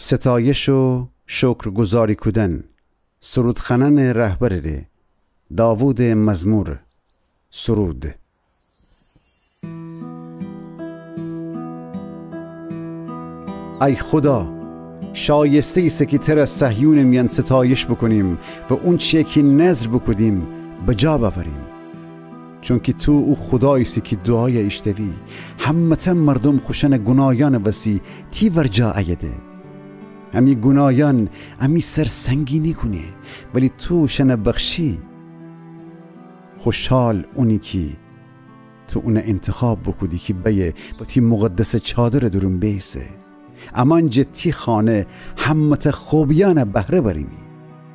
ستایش و شکرگزاری کردن. سرودخنن رهبر داوود مزمور. سرود. ای خدا، شایسته ایست که تر از صهیون میان ستایش بکنیم و اون چیه که نذر بکدیم به جا ببریم، چون که تو او خداییستی که دعای اشتوی همتا مردم خوشن گناهان وسی تی ورجا ایده. امی گناهان امی سر سنگینی کنه ولی تو شن بخشی. خوشحال اونی که تو اون انتخاب بکودی که بیه با تی مقدس چادر درون بیسه. امان جتی خانه همت خوبیان بهره بریمی.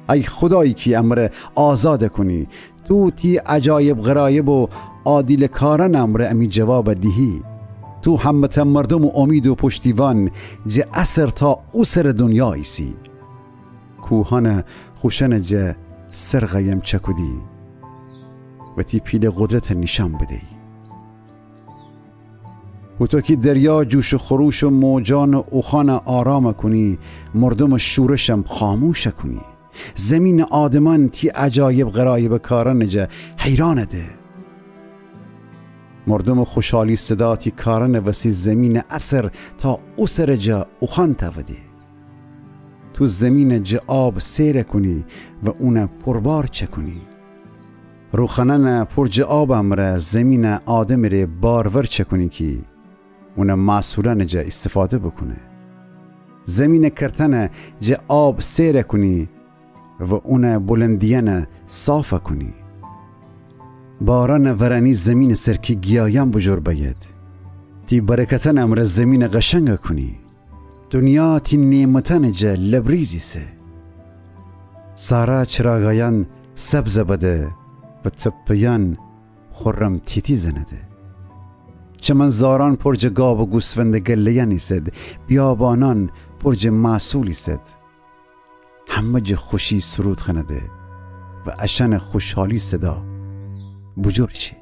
ای خدایی که امر آزاد کنی، تو تی عجایب غرایب و عادل کاران امر امی جواب دهی. تو همت مردم و امید و پشتیوان جه اثر تا او سر دنیا ایسی. کوهان خوشن جه سرغیم چکودی و تی پیل قدرت نشان بدهی. و تو که دریا جوش و خروش و موجان و اوخان آرام کنی، مردم شورشم خاموش کنی. زمین آدمان تی عجایب غرایب کاران جه حیران ده. مردم خوشحالی صدا تی کاران وسی زمین اثر تا او سر جه اوخان تاوده. تو زمین جه آب سیر کنی و اون پربار چکنی. روخنن پر جه آب امره زمین آدم ره بارور چکنی که اون معصولان جه استفاده بکنه. زمین کرتن جه آب سیر کنی و اون بلندیان صاف کنی. باران ورانی زمین سرکی گیایم بجور باید. تی برکتن امر زمین قشنگ کنی. دنیا تی نعمتن جه لبریزی سه. سارا چراغایان سبز بده و تپیان خورم تیتی زنده. چمنزاران پرج گاو و گوسفند گلیانی سد. بیابانان پرج معسولی سد. همه جه خوشی سرود خنده و اشن خوشحالی صدا بجور شی.